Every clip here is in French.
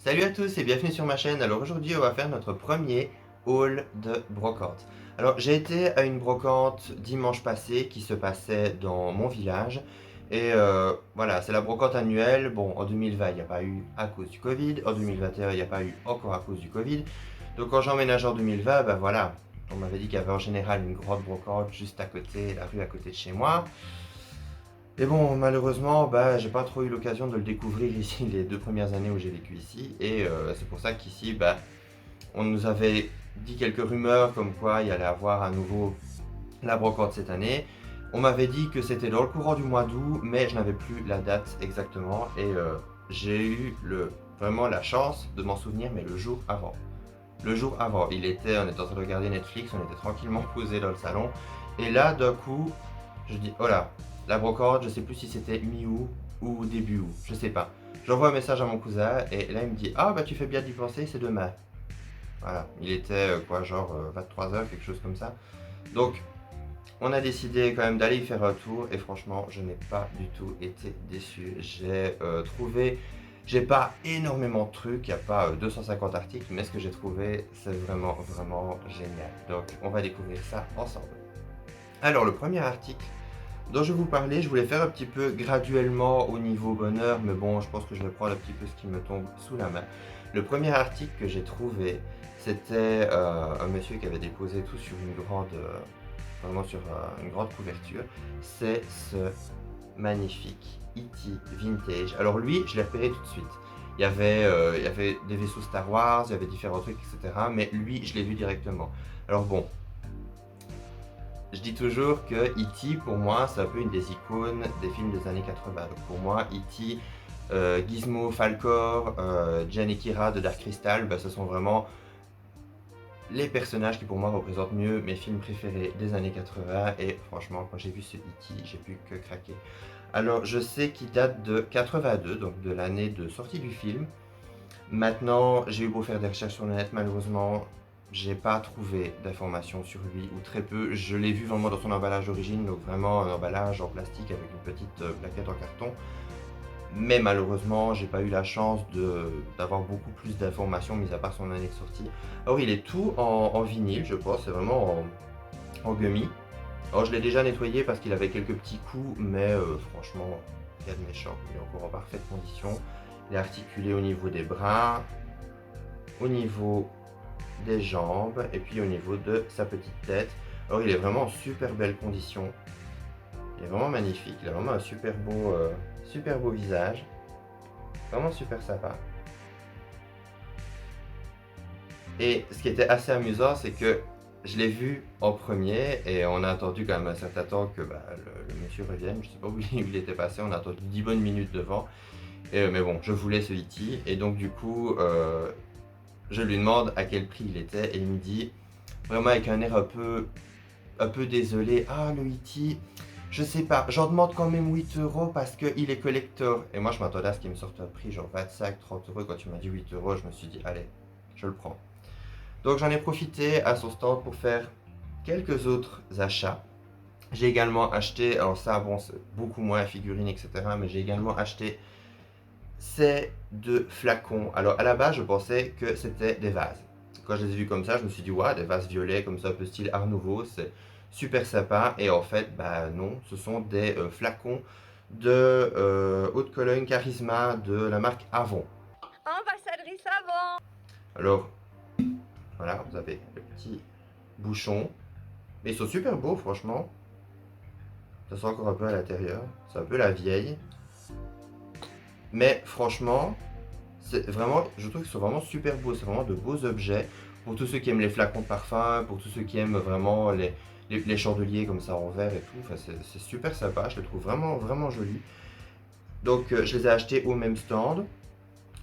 Salut à tous et bienvenue sur ma chaîne. Alors aujourd'hui on va faire notre premier haul de brocante. Alors j'ai été à une brocante dimanche passé qui se passait dans mon village et voilà, c'est la brocante annuelle. Bon, en 2020 il n'y a pas eu à cause du Covid, en 2021 il n'y a pas eu encore à cause du Covid. Donc quand j'ai emménagé en 2020, ben voilà, on m'avait dit qu'il y avait en général une grande brocante juste à côté, la rue à côté de chez moi. Et bon, malheureusement, bah, j'ai pas trop eu l'occasion de le découvrir ici les 2 premières années où j'ai vécu ici. Et c'est pour ça qu'ici, bah, on nous avait dit quelques rumeurs comme quoi il y allait avoir à nouveau la brocante cette année. On m'avait dit que c'était dans le courant du mois d'août, mais je n'avais plus la date exactement. Et j'ai eu vraiment la chance de m'en souvenir, mais le jour avant. Le jour avant, on était en train de regarder Netflix, on était tranquillement posé dans le salon. Et là, d'un coup, je dis, oh là, la brocante, je sais plus si c'était mi-août ou début août, je sais pas. J'envoie un message à mon cousin et là il me dit, ah bah tu fais bien d'y penser, c'est demain. Voilà, il était quoi, genre 23 h, quelque chose comme ça. Donc, on a décidé quand même d'aller y faire un tour et franchement, je n'ai pas du tout été déçu. J'ai pas énormément de trucs, il n'y a pas 250 articles, mais ce que j'ai trouvé, c'est vraiment, vraiment génial. Donc, on va découvrir ça ensemble. Alors, le premier article dont je vais vous parler, je voulais faire un petit peu graduellement au niveau bonheur, mais bon, je pense que je vais prendre un petit peu ce qui me tombe sous la main. Le premier article que j'ai trouvé, c'était un monsieur qui avait déposé tout sur une grande, vraiment sur une grande couverture. C'est ce magnifique E.T. Vintage. Alors lui, je l'ai repéré tout de suite. Il y avait des vaisseaux Star Wars, il y avait différents trucs, etc. Mais lui, je l'ai vu directement. Alors bon, je dis toujours que E.T. pour moi c'est un peu une des icônes des films des années 80. Donc pour moi E.T., Gizmo, Falcor, Jen et Kira de Dark Crystal, bah, ce sont vraiment les personnages qui pour moi représentent mieux mes films préférés des années 80 et franchement quand j'ai vu ce E.T. j'ai pu que craquer. Alors je sais qu'il date de 82, donc de l'année de sortie du film. Maintenant, j'ai eu beau faire des recherches sur le net, malheureusement, j'ai pas trouvé d'informations sur lui, ou très peu. Je l'ai vu vraiment dans son emballage d'origine, donc vraiment un emballage en plastique avec une petite plaquette en carton. Mais malheureusement, j'ai pas eu la chance d'avoir beaucoup plus d'informations, mis à part son année de sortie. Alors, il est tout en vinyle, je pense, c'est vraiment en gummy. Alors, je l'ai déjà nettoyé parce qu'il avait quelques petits coups, mais franchement, rien de méchant. Il est encore en parfaite condition. Il est articulé au niveau des bras, au niveau des jambes et puis au niveau de sa petite tête. Alors il est vraiment en super belle condition. Il est vraiment magnifique. Il a vraiment un super beau visage. Vraiment super sympa. Et ce qui était assez amusant, c'est que je l'ai vu en premier et on a attendu quand même un certain temps que bah, le monsieur revienne. Je sais pas où il était passé. On a attendu 10 bonnes minutes devant. Mais bon, je voulais ce E.T. Et donc du coup, je lui demande à quel prix il était et il me dit, vraiment avec un air un peu désolé, ah le E.T., je sais pas, j'en demande quand même 8 € parce qu'il est collector. Et moi je m'attendais à ce qu'il me sorte un prix genre 25, 30 €. Quand tu m'as dit 8 €, je me suis dit, allez, je le prends. Donc j'en ai profité à son stand pour faire quelques autres achats. J'ai également acheté, alors ça bon c'est beaucoup moins figurines etc. Mais j'ai également acheté ces deux flacons. Alors à la base je pensais que c'était des vases. Quand je les ai vus comme ça je me suis dit ouais des vases violets comme ça un peu style art nouveau, c'est super sympa. Et en fait bah non, ce sont des flacons de eau de Cologne Charisma de la marque Avon. Ambassadrice avant. Alors voilà, vous avez le petit bouchon. Mais ils sont super beaux franchement. Ça sent encore un peu à l'intérieur. C'est un peu la vieille. Mais franchement, c'est vraiment, je trouve qu'ils sont vraiment super beaux. C'est vraiment de beaux objets. Pour tous ceux qui aiment les flacons de parfum, pour tous ceux qui aiment vraiment les chandeliers comme ça en verre et tout. Enfin, c'est super sympa. Je les trouve vraiment, vraiment jolis. Donc, je les ai achetés au même stand.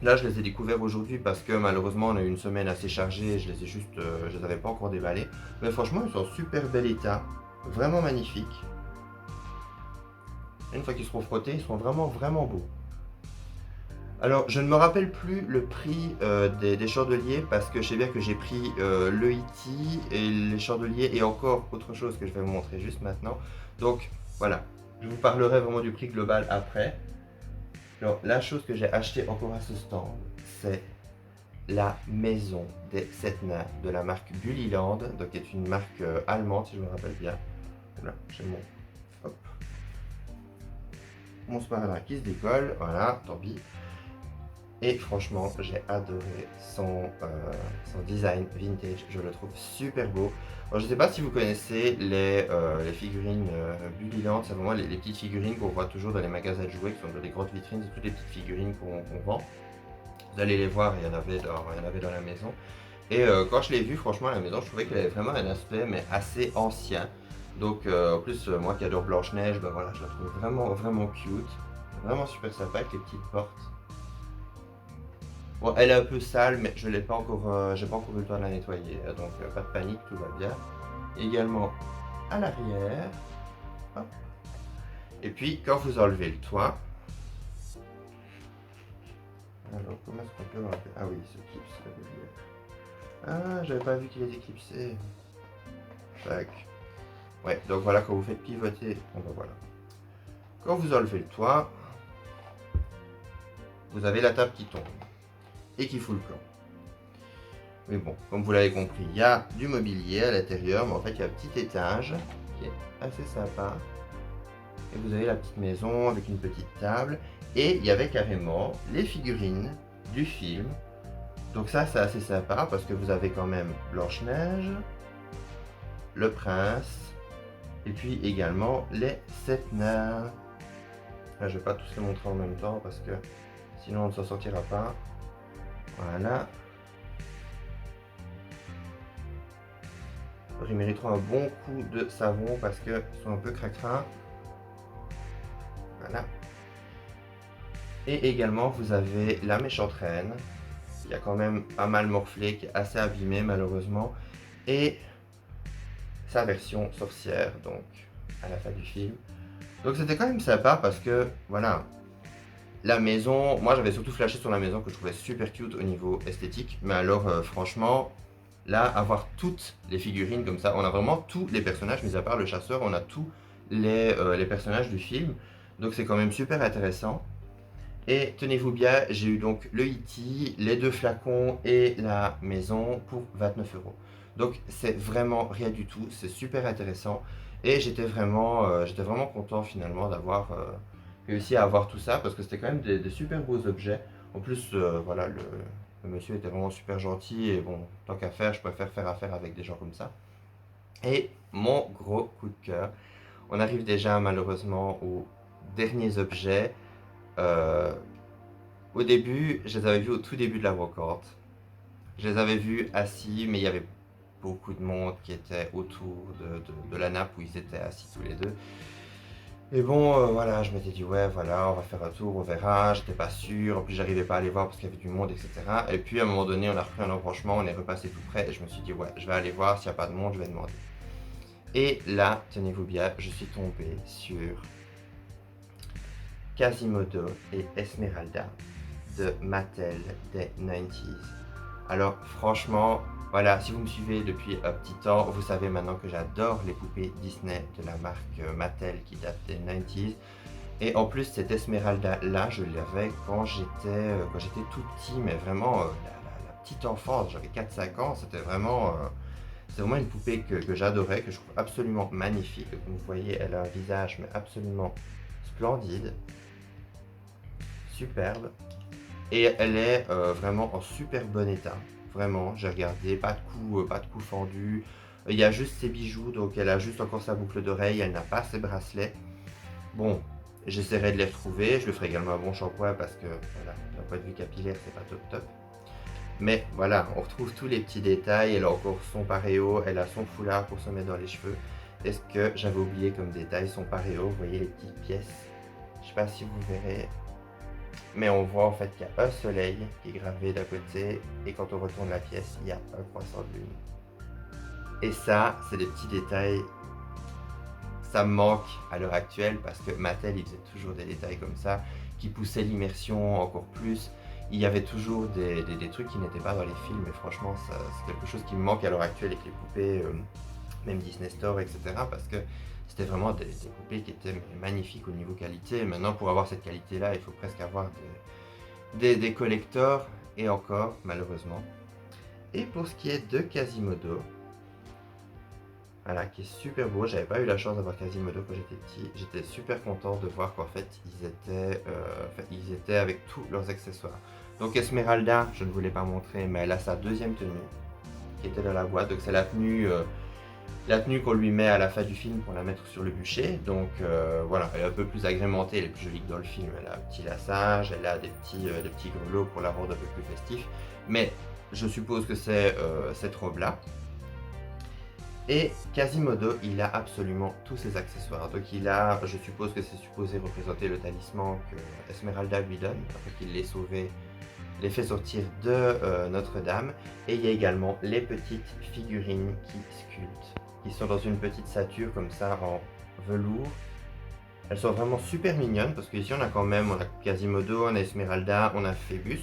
Là, je les ai découverts aujourd'hui parce que malheureusement, on a eu une semaine assez chargée et je les avais pas encore déballés. Mais franchement, ils sont en super bel état. Vraiment magnifiques. Une fois qu'ils seront frottés, ils seront vraiment, vraiment beaux. Alors, je ne me rappelle plus le prix des chandeliers parce que je sais bien que j'ai pris le E.T. et les chandeliers et encore autre chose que je vais vous montrer juste maintenant. Donc, voilà. Je vous parlerai vraiment du prix global après. Alors, la chose que j'ai acheté encore à ce stand, c'est la maison des 7 nains de la marque Bullyland, donc qui est une marque allemande si je me rappelle bien. Là, j'ai hop, mon sparadrap qui se décolle, voilà, tant pis. Et franchement, j'ai adoré son design vintage, je le trouve super beau. Alors, je ne sais pas si vous connaissez les figurines Bullyland, c'est vraiment les petites figurines qu'on voit toujours dans les magasins de jouets, qui sont dans les grandes vitrines, c'est toutes les petites figurines qu'on vend. Vous allez les voir, il y en avait dans la maison. Et quand je l'ai vu, franchement, à la maison, je trouvais qu'elle avait vraiment un aspect, mais assez ancien. Donc, en plus, moi qui adore Blanche-Neige, ben voilà, je la trouve vraiment, vraiment cute. Vraiment super sympa avec les petites portes. Bon, elle est un peu sale, mais je l'ai pas encore, j'ai pas encore eu le temps de la nettoyer, donc pas de panique, tout va bien. Également à l'arrière. Hop. Et puis, quand vous enlevez le toit, alors comment est-ce qu'on peut enlever? Ah oui, il se clipse, ah, j'avais pas vu qu'il était clipsé. Tac. Ouais, donc voilà, quand vous faites pivoter, bon ben voilà. Quand vous enlevez le toit, vous avez la table qui tombe et qui fout le plan. Mais bon, comme vous l'avez compris, il y a du mobilier à l'intérieur, mais en fait il y a un petit étage qui est assez sympa. Et vous avez la petite maison avec une petite table. Et il y avait carrément les figurines du film. Donc ça c'est assez sympa parce que vous avez quand même Blanche-Neige, le prince, et puis également les 7 nains. Là, je ne vais pas tous les montrer en même temps parce que sinon on ne s'en sortira pas. Voilà. Ils mériteront un bon coup de savon parce qu'ils sont un peu cracra. Voilà. Et également, vous avez la méchante reine, qui a quand même pas mal morflé, qui est assez abîmée malheureusement. Et sa version sorcière, donc à la fin du film. Donc c'était quand même sympa parce que, voilà, la maison, moi j'avais surtout flashé sur la maison que je trouvais super cute au niveau esthétique. Mais alors, franchement, là, avoir toutes les figurines comme ça, on a vraiment tous les personnages, mis à part le chasseur, on a tous les personnages du film. Donc c'est quand même super intéressant. Et tenez-vous bien, j'ai eu donc le E.T., les 2 flacons et la maison pour 29 €. Donc c'est vraiment rien du tout, c'est super intéressant. Et j'étais vraiment content finalement d'avoir réussi à avoir tout ça parce que c'était quand même des super beaux objets. En plus, voilà, le monsieur était vraiment super gentil et bon, tant qu'à faire, je préfère faire affaire avec des gens comme ça. Et mon gros coup de cœur, on arrive déjà malheureusement aux derniers objets. Euh, Au début, je les avais vus au tout début de la brocante. Je les avais vus assis, mais il y avait beaucoup de monde qui était autour de la nappe où ils étaient assis tous les deux. Et bon, voilà, je m'étais dit, ouais, voilà, on va faire un tour, on verra. J'étais pas sûr, en plus, j'arrivais pas à les voir parce qu'il y avait du monde, etc. Et puis, à un moment donné, on a repris un embranchement, on est repassé tout près, et je me suis dit, ouais, je vais aller voir, s'il n'y a pas de monde, je vais demander. Et là, tenez-vous bien, je suis tombé sur Quasimodo et Esmeralda de Mattel des 90s. Alors franchement, voilà, si vous me suivez depuis un petit temps, vous savez maintenant que j'adore les poupées Disney de la marque Mattel qui date des 90s. Et en plus, cette Esmeralda là, je l'avais quand j'étais tout petit, mais vraiment la petite enfance, j'avais 4-5 ans, c'est vraiment une poupée que j'adorais, que je trouve absolument magnifique. Comme vous voyez, elle a un visage mais absolument splendide, superbe. Et elle est vraiment en super bon état. Vraiment, j'ai regardé, pas de cou fendu. Il y a juste ses bijoux, donc elle a juste encore sa boucle d'oreille, elle n'a pas ses bracelets. Bon, j'essaierai de les retrouver. Je lui ferai également un bon shampoing parce que, voilà, d'un point de vue capillaire, c'est pas top top. Mais voilà, on retrouve tous les petits détails. Elle a encore son paréo, elle a son foulard pour se mettre dans les cheveux. Est-ce que j'avais oublié comme détail son paréo? Vous voyez les petites pièces. Je sais pas si vous verrez. Mais on voit en fait qu'il y a un soleil qui est gravé d'un côté et quand on retourne la pièce, il y a un croissant de lune. Et ça, c'est des petits détails, ça me manque à l'heure actuelle parce que Mattel, il faisait toujours des détails comme ça qui poussaient l'immersion encore plus. Il y avait toujours des trucs qui n'étaient pas dans les films et franchement, c'est quelque chose qui me manque à l'heure actuelle avec les poupées, même Disney Store, etc. Parce que c'était vraiment des poupées qui étaient magnifiques au niveau qualité. Maintenant, pour avoir cette qualité-là, il faut presque avoir des collectors. et encore malheureusement. Et pour ce qui est de Quasimodo, voilà, qui est super beau. J'avais pas eu la chance d'avoir Quasimodo quand j'étais petit. J'étais super content de voir qu'en fait ils étaient avec tous leurs accessoires. Donc Esmeralda, je ne voulais pas montrer, mais elle a sa deuxième tenue qui était dans la boîte. Donc c'est la tenue qu'on lui met à la fin du film pour la mettre sur le bûcher. Donc voilà, elle est un peu plus agrémentée, elle est plus jolie que dans le film. Elle a un petit lassage, elle a des petits grelots pour la rendre un peu plus festif. Mais je suppose que c'est cette robe-là. Et Quasimodo, il a absolument tous ses accessoires. Donc il a, je suppose que c'est supposé représenter le talisman que Esmeralda lui donne, après qu'il l'ait sauvé, les fait sortir de Notre-Dame. Et il y a également les petites figurines qui sculptent, qui sont dans une petite stature comme ça en velours. Elles sont vraiment super mignonnes parce qu'ici on a quand même, on a Quasimodo, on a Esmeralda, on a Phébus.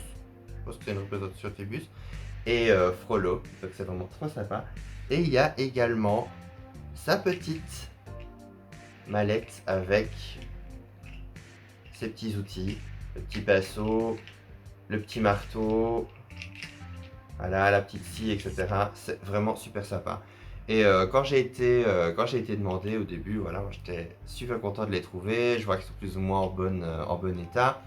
Je pense que c'est une représentation de Phébus. Et Frollo, donc c'est vraiment trop sympa. Et il y a également sa petite mallette avec ses petits outils, le petit pinceau, le petit marteau, voilà, la petite scie, etc. C'est vraiment super sympa. Et quand j'ai été demandé au début, voilà, j'étais super content de les trouver. Je vois qu'ils sont plus ou moins en bon état.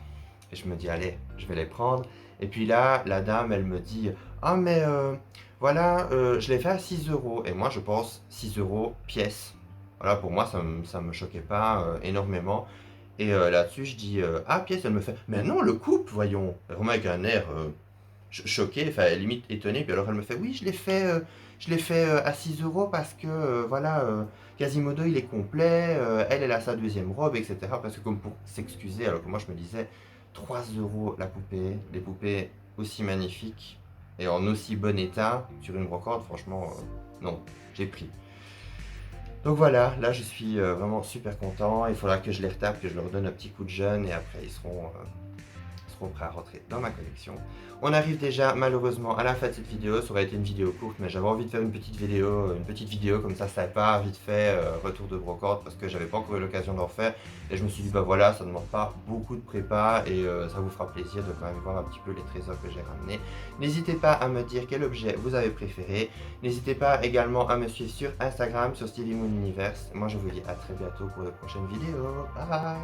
Et je me dis, allez, je vais les prendre. Et puis là, la dame, elle me dit, ah mais voilà, je l'ai fait à 6 euros. Et moi, je pense 6 euros pièce. Voilà, pour moi, ça me choquait pas énormément. Et là-dessus, je dis, ah pièce, elle me fait, mais non, le coupe, voyons. Vraiment avec un air choqué, enfin limite étonné. Puis alors elle me fait, oui, je l'ai fait à 6 euros parce que voilà, Quasimodo il est complet, elle a sa deuxième robe, etc. Parce que comme pour s'excuser, alors que moi je me disais, 3 euros la poupée, des poupées aussi magnifiques et en aussi bon état sur une brocante, franchement, non, j'ai pris. Donc voilà, là je suis vraiment super content. Il faudra que je les retape, que je leur donne un petit coup de jeune et après seront prêts à rentrer dans ma collection. On arrive déjà malheureusement à la fin de cette vidéo. Ça aurait été une vidéo courte, mais j'avais envie de faire une petite vidéo comme ça sympa, vite fait, retour de brocante, parce que j'avais pas encore eu l'occasion d'en faire. Et je me suis dit, bah voilà, ça ne demande pas beaucoup de prépa et ça vous fera plaisir de quand même voir un petit peu les trésors que j'ai ramenés. N'hésitez pas à me dire quel objet vous avez préféré. N'hésitez pas également à me suivre sur Instagram, sur Styling Moon Universe. Moi je vous dis à très bientôt pour de prochaines vidéos. Bye bye.